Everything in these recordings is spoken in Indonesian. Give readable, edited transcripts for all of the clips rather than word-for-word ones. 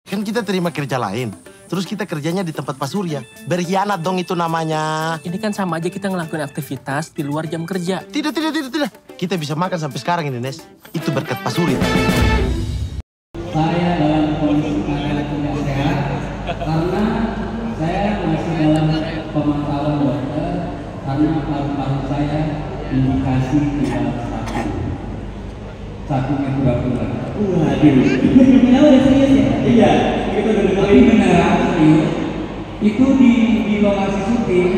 Kan kita terima kerja lain. Terus kita kerjanya di tempat Pak Surya. Berkhianat dong itu namanya. Ini kan sama aja kita ngelakuin aktivitas di luar jam kerja. Tidak. Kita bisa makan sampai sekarang ini, Nes. Itu berkat Pak Surya. Saya dalam kondisi keadaan tidak sehat karena saya masih dalam pemantauan dokter karena paru-paru saya indikasi tidak stabil. Sakitnya pura-pura. Waduh. Kenapa udah serius ya? Iya, kita udah dengar. Tapi beneran serius. Itu di lokasi syuting,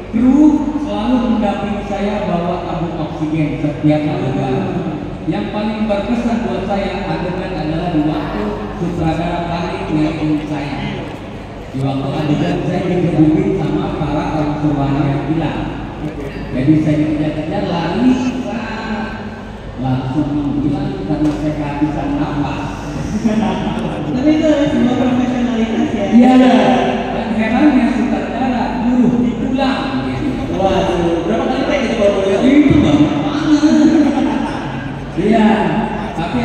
kru selalu mendampingi saya bawa tabung oksigen setiap adegan. Yang paling berkesan buat saya adegan adalah di waktu sutradara panik ngeliatin saya. Di waktu adegan saya dikebukin sama para orang tuanya yang bilang. Jadi saya dikejar-kejar lari langsung bilang karena saya kehabisan nafas. Tapi itu ada sebuah profesionalitas ya? Iya, dan herannya sutradara nyuruh dipulang. Waduh, berapa kali take itu baru boleh? Itu banyak banget. Iya, tapi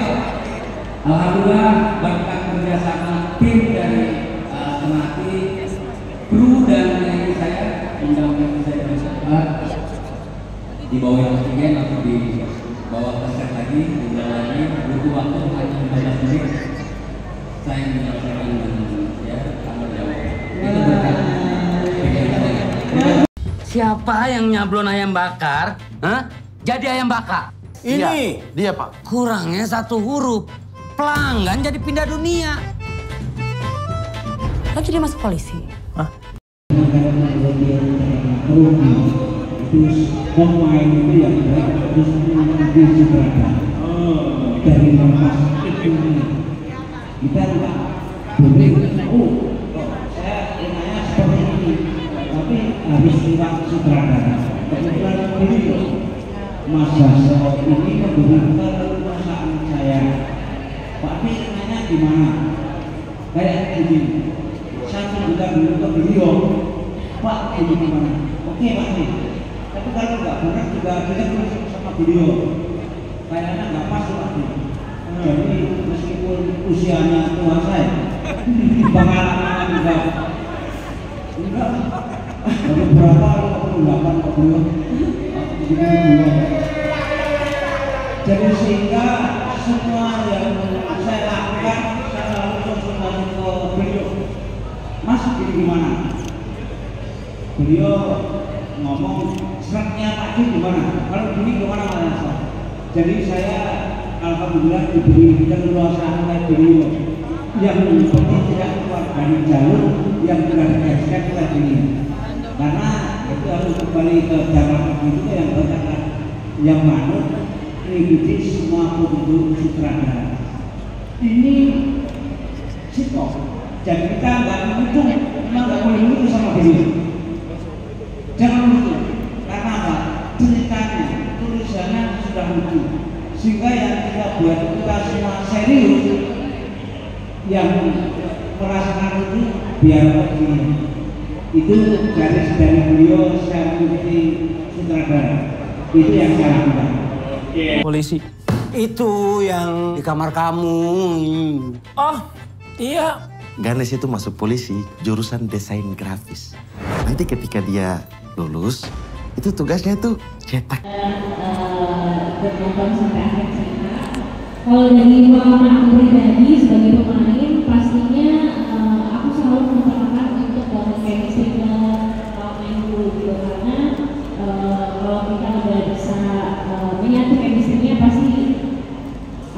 alhamdulillah berkat kerjasama tim dari Semati, kru dan yang saya mendampingi saya bersabar di bawah oksigen atau dibawa ke set lagi, dibawa lagi, butuh waktu hanya 15 menit. Saya menyelesaikan ya tanggung jawab. Itu berkat. Siapa yang nyablon ayam bakar? Hah? Jadi ayam bakar. Ini dia, Pak. Kurangnya satu huruf. Pelanggan jadi pindah dunia. Lo jadi masuk polisi? Hah? Terus pemain itu yang baik terus menjadi sutradara dari nafas itu kita enggak boleh saya ingatnya seperti ini tapi harus lewat sutradara kebetulan ini Mas Hasto ini memberi perasaan saya Pak Pi nanya gimana kayak ini saya juga dulu ke video Pak ini gimana oke Pak Pi tapi kalau nggak benar juga kita tulis sama video kayaknya nggak pas Pak Pi jadi meskipun usianya tua saya pengalaman juga enggak dari berapa 58 kok belum jadi sehingga semua yang saya lakukan saya lalu konsultasi ke beliau Mas ini gimana beliau ngomong seratnya tadi gimana kalau gini gimana Mas jadi saya alhamdulillah diberi keleluasaan oleh beliau yang penting tidak keluar dari jalur yang sudah digariskan oleh beliau karena itu harus kembali ke jalan itu yang berkata yang manut mengikuti semua produk sutradara ini sikap jadi kita nggak mendukung memang nggak boleh lucu sama beliau jangan lucu karena apa ceritanya tulisannya sudah lucu sehingga yang kita buat kita semua serius yang merasakan itu biar begini itu garis dari beliau saya mengikuti sutradara itu yang saya lakukan. Polisi. Itu yang di kamar kamu. Oh, iya. Ganes itu masuk polisi jurusan desain grafis. Nanti ketika dia lulus, itu tugasnya itu cetak. Bertonton sampai akhir cerita. Kalau dari pengalaman aku pribadi sebagai pemain, pastinya aku selalu mengusahakan untuk bangun chemistry ke main dulu gitu karena kalau kita udah bisa menyatu chemistry-nya pasti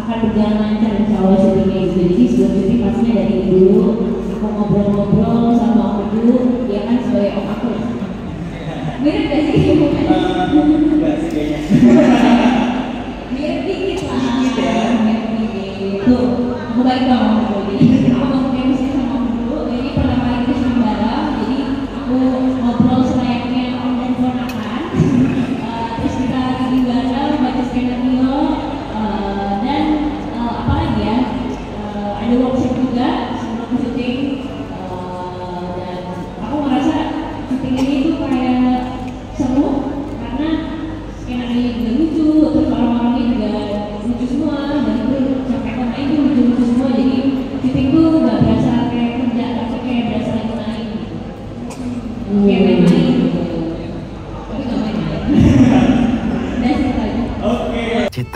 akan berjalan lancar insya Allah syutingnya gitu. Jadi sebelum syuting pastinya dari dulu aku ngobrol-ngobrol sama Om dulu, dia kan sebagai om aku. Mirip gak sih? Enggak sih kayaknya. Mirip dikit lah. Dikit ya. Tuh, aku baik banget jadi aku bangun chemistry sama Om dulu. Ini pertama kali kita syuting bareng, jadi aku ngobrol selayaknya om dan ponakan. Terus kita lagi bareng baca skenario dan apa lagi ya? Ada workshop juga sebelum syuting dan aku ngerasa syuting ini tuh kayak seru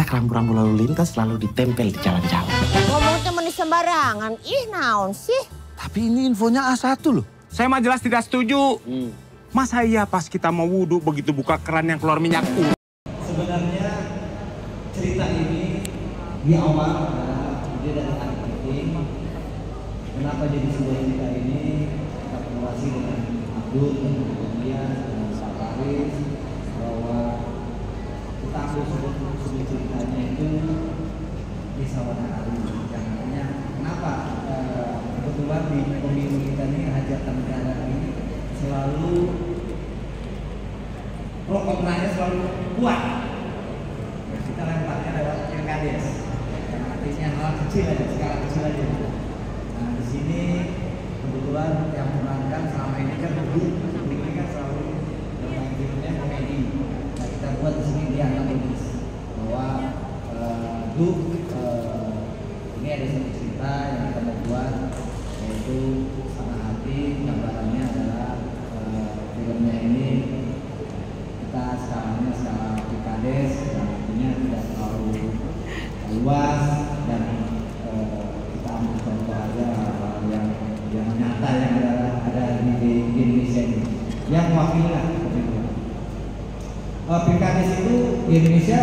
cetak rambu-rambu lalu lintas selalu ditempel di jalan-jalan. Ngomong temen sembarangan, ih naon sih? Tapi ini infonya A1 loh. Saya mah jelas tidak setuju. Masa iya pas kita mau wudhu begitu buka keran yang keluar minyak Sebenarnya cerita ini di awal adalah ide dari marketing. Kenapa jadi sebuah cerita ini? Kita kolaborasi dengan Abdul, dengan kemudian dengan Pak Faris, bahwa kita ambil sebuah ceritanya itu di Sawanari. Yang artinya kenapa? Kebetulan di pemilu kita ini hajatan negara ini selalu pro kontranya selalu kuat. Kita lemparnya lewat pilkades, yang artinya hal kecil aja, skala kecil aja. Nah di sini kebetulan yang memerankan selama ini kan publik ini kan selalu bermain filmnya komedi. Nah kita buat di sini dia antagonis bahwa ini ada satu cerita yang kita mau buat, yaitu Setengah Hati. Gambarannya adalah filmnya ini kita skalanya skala pilkades, dan artinya tidak terlalu luas, dan kita ambil contoh aja hal yang nyata yang ada di Indonesia ini, yang mewakili lah. Pilkades itu di Indonesia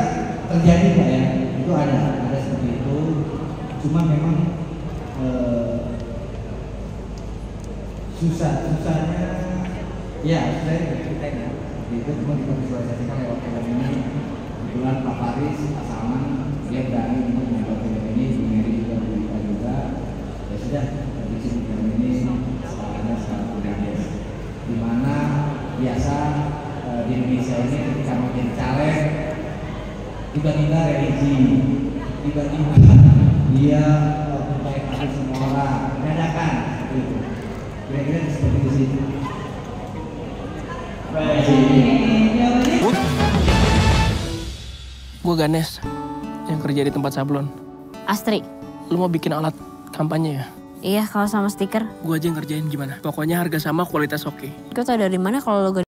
terjadi Pak ya, itu ada seperti itu, cuma memang susahnya kita ini itu cuma kita visualisasikan lewat film ini. Kebetulan Pak Faris, Pak Salman, dia berani untuk membuat film ini, Bu Mary juga, Bu Ika juga. Ya sudah, kita bikin film ini skalanya skala pilkades, di mana biasa di Indonesia ini ketika mau jadi caleg tiba-tiba religi, tiba-tiba dia berbaik hati semua orang, dadakan seperti itu. Kira-kira seperti itu sih. Gue Ganes, yang kerja di tempat sablon. Astri. Lu mau bikin alat kampanye ya? Iya, kalau sama stiker. Gue aja yang ngerjain gimana. Pokoknya harga sama, kualitas oke. Kau tau dari mana kalau logo